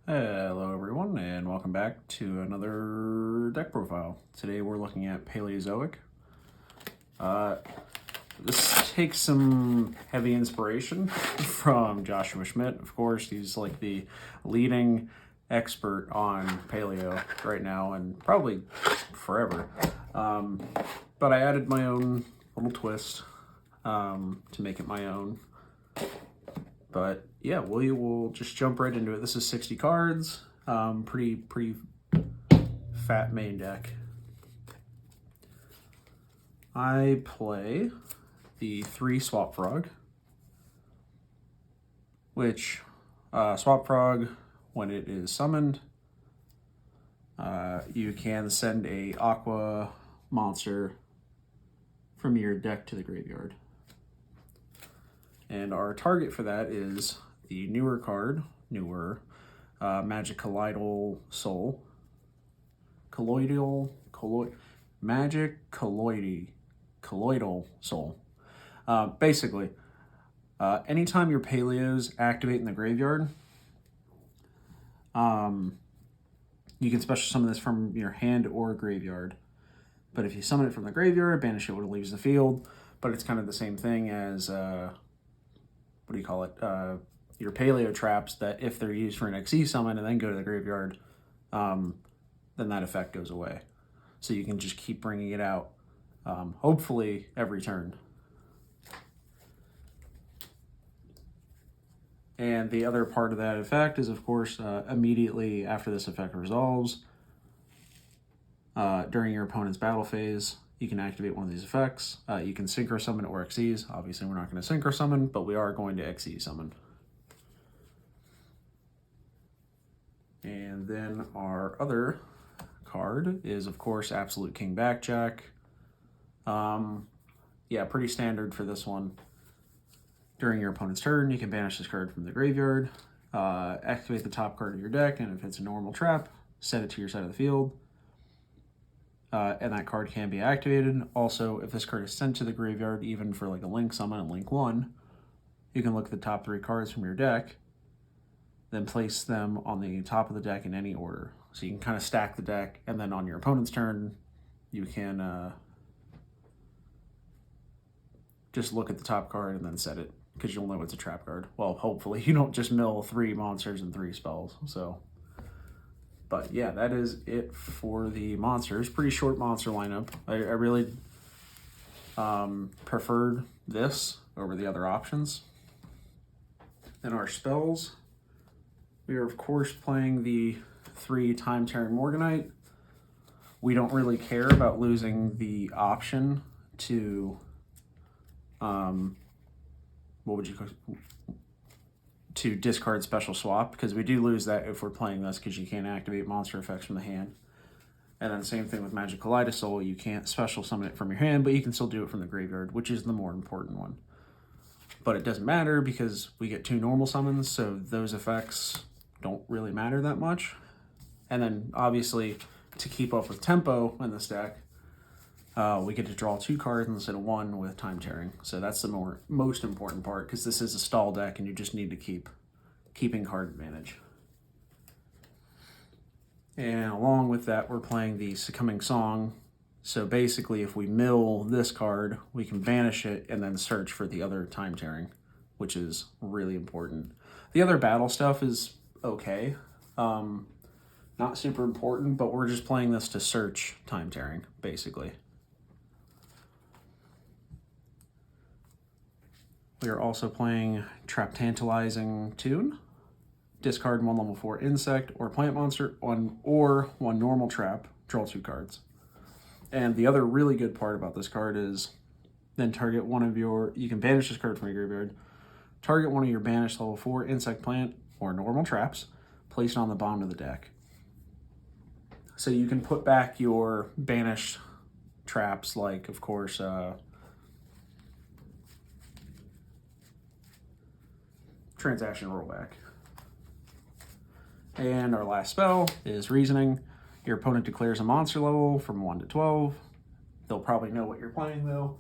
Hello everyone and welcome back to another deck profile. Today we're looking at Paleozoic. This takes some heavy inspiration from Joshua Schmidt. Of course, he's like the leading expert on paleo right now and probably forever. But I added my own little twist to make it my own. But yeah, we will just jump right into it. This is 60 cards. Pretty fat main deck. I play the 3 Swap Frog, which Swap Frog, when it is summoned, you can send a Aqua monster from your deck to the graveyard. And our target for that is the newer card, Magic Colloidal Soul. Magic Colloidal Soul. Basically, anytime your Paleos activate in the graveyard, you can special summon this from your hand or graveyard. But if you summon it from the graveyard, banish it when it leaves the field. But it's kind of the same thing as your Paleo traps, that if they're used for an XE summon and then go to the graveyard, then that effect goes away. So you can just keep bringing it out, hopefully every turn. And the other part of that effect is, of course, immediately after this effect resolves, during your opponent's battle phase, you can activate one of these effects. You can Synchro Summon or XEs. Obviously, we're not going to Synchro Summon, but we are going to XE Summon. And then our other card is, of course, Absolute King Backjack. Yeah, pretty standard for this one. During your opponent's turn, you can banish this card from the graveyard, activate the top card of your deck, and if it's a normal trap, set it to your side of the field. And that card can be activated. Also, if this card is sent to the graveyard, even for like a Link Summon and Link 1, you can look at the top 3 cards from your deck, then place them on the top of the deck in any order. So you can kind of stack the deck, and then on your opponent's turn, you can just look at the top card and then set it, because you'll know it's a trap card. Well, hopefully you don't just mill 3 monsters and 3 spells, so... But yeah, that is it for the monsters. Pretty short monster lineup. I really preferred this over the other options. Then our spells. We are, of course, playing the 3 Time Tearing Morganite. We don't really care about losing the option to... to discard Special Swap, because we do lose that if we're playing this, because you can't activate monster effects from the hand. And then same thing with Magic Colloidal Soul, you can't special summon it from your hand, but you can still do it from the graveyard, which is the more important one. But it doesn't matter because we get 2 normal summons, so those effects don't really matter that much. And then obviously, to keep up with tempo in this deck, we get to draw 2 cards instead of 1 with Time Tearing. So that's the most important part, because this is a stall deck and you just need to keep card advantage. And along with that, we're playing the Succumbing Song. So basically, if we mill this card, we can banish it and then search for the other Time Tearing, which is really important. The other battle stuff is okay. Not super important, but we're just playing this to search Time Tearing, basically. We are also playing Trap Tantalizing Tune. Discard 1 level 4 insect or plant monster, or 1 normal trap, draw 2 cards. And the other really good part about this card is then target one of your... You can banish this card from your graveyard. Target one of your banished level 4 insect, plant, or normal traps, place it on the bottom of the deck. So you can put back your banished traps, like, of course... Transaction Rollback. And our last spell is Reasoning. Your opponent declares a monster level from 1 to 12. They'll probably know what you're playing, though.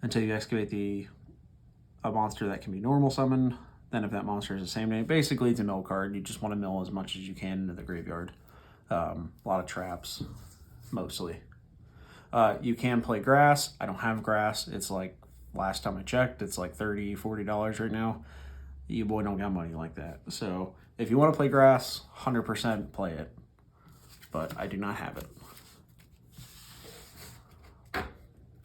Until you excavate a monster that can be normal summoned. Then if that monster is the same name, basically it's a mill card. You just want to mill as much as you can into the graveyard. A lot of traps, mostly. You can play grass. I don't have grass. It's like, last time I checked, it's like $30, $40 right now. You boy don't got money like that. So if you want to play grass, 100% play it. But I do not have it.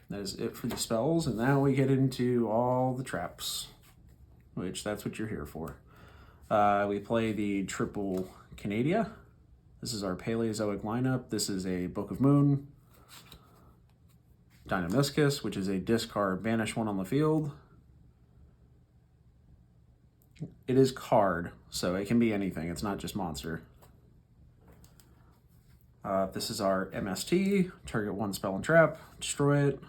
That is it for the spells, and now we get into all the traps, which that's what you're here for. We play the triple Canadia. This is our Paleozoic lineup. This is a Book of Moon, Dynamiscus, which is a discard, banish one on the field. It is card, so it can be anything. It's not just monster. This is our MST, target one spell and trap, destroy it.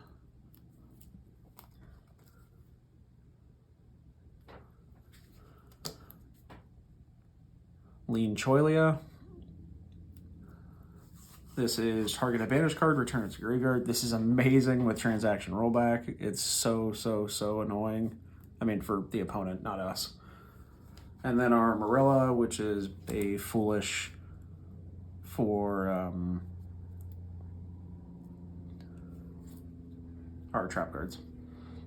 Lean Choilia. This is target a banish card, return it to graveyard. This is amazing with transaction rollback. It's so annoying. I mean, for the opponent, not us. And then our Marilla, which is a foolish for our trap cards.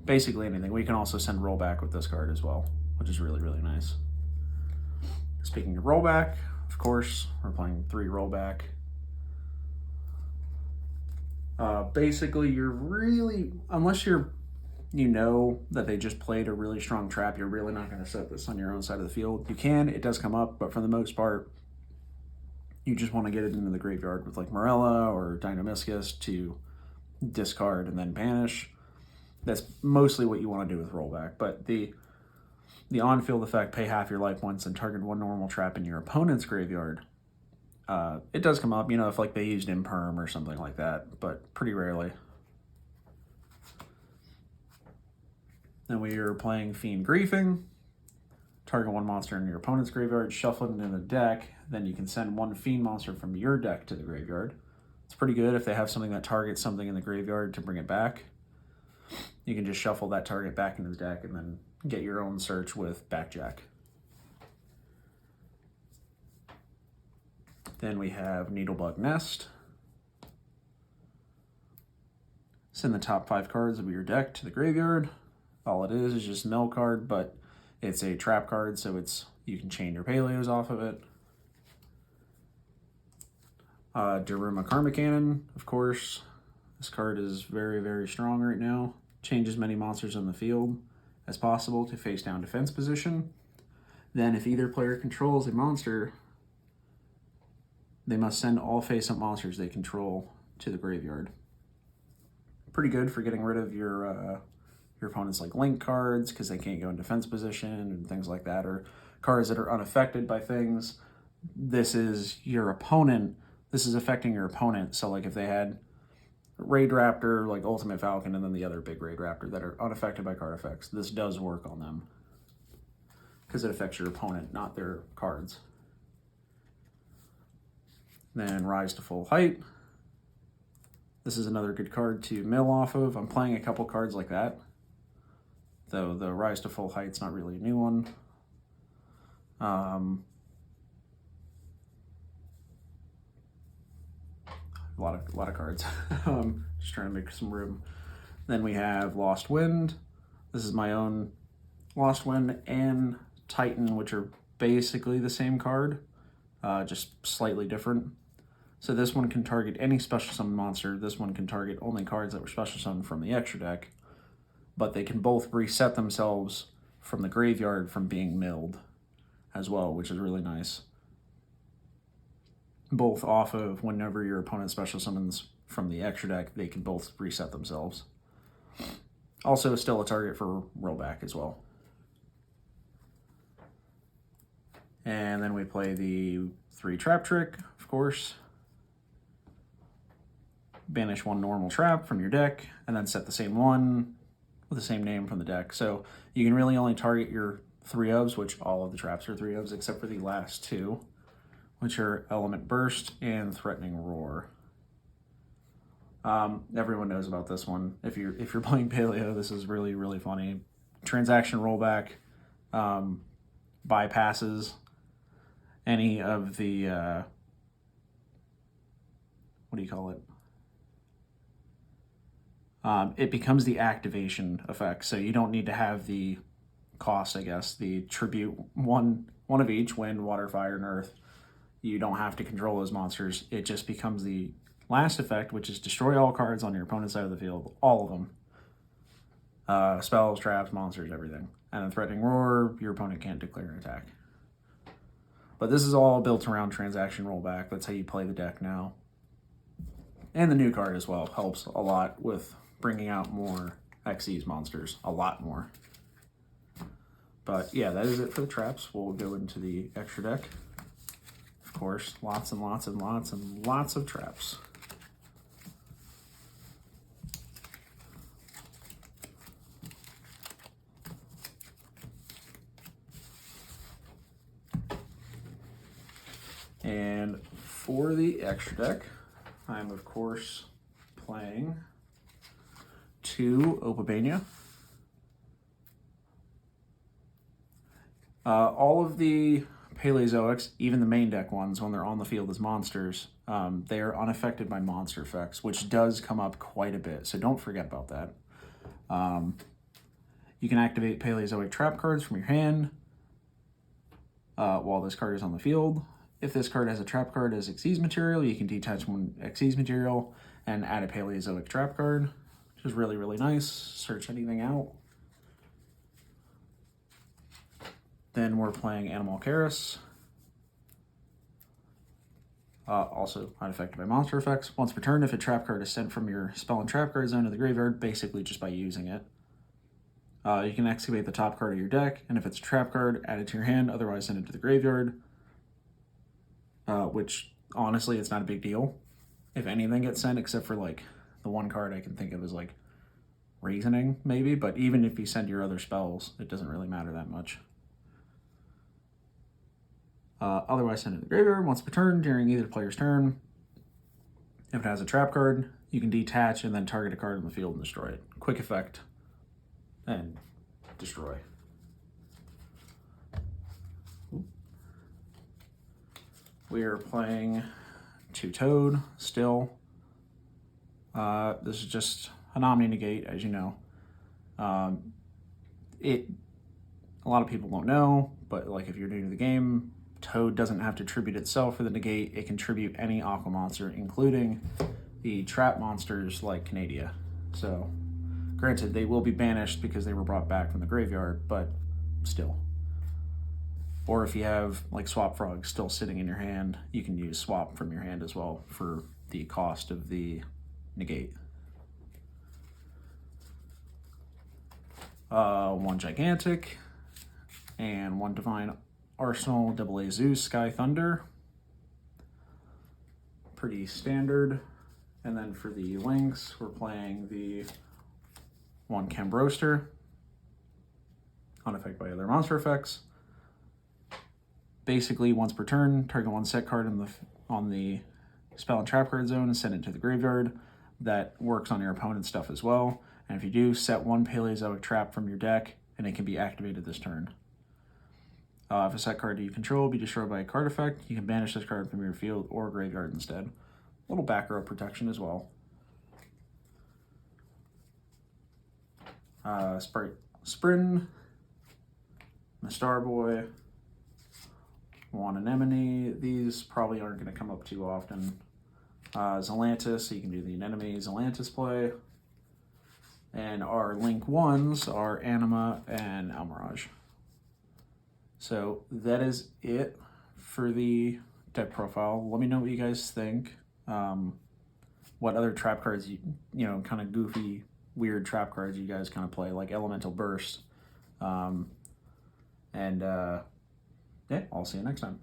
Basically anything. We can also send rollback with this card as well, which is really nice. Speaking of rollback, of course, we're playing 3 rollback. Basically, you're really, unless you know that they just played a really strong trap, you're really not going to set this on your own side of the field. You can, it does come up, but for the most part, you just want to get it into the graveyard with like Marilla or Dynamiscus to discard and then banish. That's mostly what you want to do with rollback, but the on-field effect, pay half your life points and target one normal trap in your opponent's graveyard. It does come up, you know, if like they used Imperm or something like that, but pretty rarely. Then we are playing Fiend Griefing. Target one monster in your opponent's graveyard, shuffle it into the deck, then you can send one Fiend monster from your deck to the graveyard. It's pretty good if they have something that targets something in the graveyard to bring it back. You can just shuffle that target back into the deck and then get your own search with Backjack. Then we have Needlebug Nest. Send the top 5 cards of your deck to the graveyard. All it is just a mill card, but it's a trap card, so you can chain your Paleos off of it. Daruma Karma Cannon, of course. This card is very strong right now. Change as many monsters on the field as possible to face down defense position. Then if either player controls a monster, they must send all face-up monsters they control to the graveyard. Pretty good for getting rid of your opponent's like link cards because they can't go in defense position and things like that, or cards that are unaffected by things. This is your opponent. This is affecting your opponent. So like if they had Raid Raptor, like Ultimate Falcon, and then the other big Raid Raptor that are unaffected by card effects, this does work on them because it affects your opponent, not their cards. Then Rise to Full Height. This is another good card to mill off of. I'm playing a couple cards like that, though the Rise to Full Height's not really a new one. A lot of cards. Just trying to make some room. Then we have Lost Wind. This is my own Lost Wind and Titan, which are basically the same card, just slightly different. So this one can target any special summon monster. This one can target only cards that were special summoned from the extra deck, but they can both reset themselves from the graveyard from being milled as well, which is really nice. Both off of whenever your opponent special summons from the extra deck, they can both reset themselves. Also still a target for rollback as well. And then we play the 3 trap trick, of course. Banish one normal trap from your deck, and then set the same one with the same name from the deck. So you can really only target your 3-ofs, which all of the traps are 3-ofs, except for the last 2, which are Element Burst and Threatening Roar. Everyone knows about this one. If you're playing Paleo, this is really funny. Transaction rollback. bypasses any of the, what do you call it? It becomes the activation effect, so you don't need to have the cost, I guess, the tribute, one of each, wind, water, fire, and earth. You don't have to control those monsters. It just becomes the last effect, which is destroy all cards on your opponent's side of the field, all of them. Spells, traps, monsters, everything. And then threatening roar, your opponent can't declare an attack. But this is all built around transaction rollback. That's how you play the deck now. And the new card as well helps a lot with bringing out more Xyz monsters, a lot more. But yeah, that is it for the traps. We'll go into the extra deck. Of course, lots and lots and lots and lots of traps. And for the extra deck, I'm of course playing 2 Opabania. All of the Paleozoics, even the main deck ones, when they're on the field as monsters, they are unaffected by monster effects, which does come up quite a bit, so don't forget about that. You can activate Paleozoic trap cards from your hand while this card is on the field. If this card has a trap card as Xyz material, you can detach one Xyz material and add a Paleozoic trap card, which is really, really nice. Search anything out. Then we're playing Animal Karis. Also unaffected by monster effects. Once per turn, if a trap card is sent from your spell and trap card zone to the graveyard, basically just by using it. You can excavate the top card of your deck, and if it's a trap card, add it to your hand, otherwise send it to the graveyard. Which, honestly, it's not a big deal if anything gets sent, except for, like, the one card I can think of as, like, Reasoning, maybe. But even if you send your other spells, it doesn't really matter that much. Otherwise, send it to the graveyard once per turn during either player's turn. If it has a trap card, you can detach and then target a card on the field and destroy it. Quick effect and destroy. We are playing 2 Toad still. This is just an Omni Negate, as you know. A lot of people don't know, but like if you're new to the game, Toad doesn't have to tribute itself for the negate. It can tribute any aqua monster, including the trap monsters like Canadia. So, granted, they will be banished because they were brought back from the graveyard, but still. Or if you have like Swap Frog still sitting in your hand, you can use Swap from your hand as well for the cost of the negate. 1 Gigantic and 1 Divine Arsenal, AA Zeus, Sky Thunder. Pretty standard. And then for the links, we're playing the 1 Cambroster, unaffected by other monster effects. Basically, once per turn, target 1 set card on the spell and trap card zone and send it to the graveyard. That works on your opponent's stuff as well. And if you do, set 1 Paleozoic trap from your deck, and it can be activated this turn. If a set card you control be destroyed by a card effect, you can banish this card from your field or graveyard instead. A little back row protection as well. Sprite Sprin, the Starboy, 1 Anemone. These probably aren't going to come up too often. Zelantis, so you can do the Anemone Zelantis play. And our Link 1s are Anima and Almirage. So that is it for the deck profile. Let me know what you guys think. What other trap cards, you know, kind of goofy, weird trap cards you guys kind of play, like Elemental Burst. Yeah, I'll see you next time.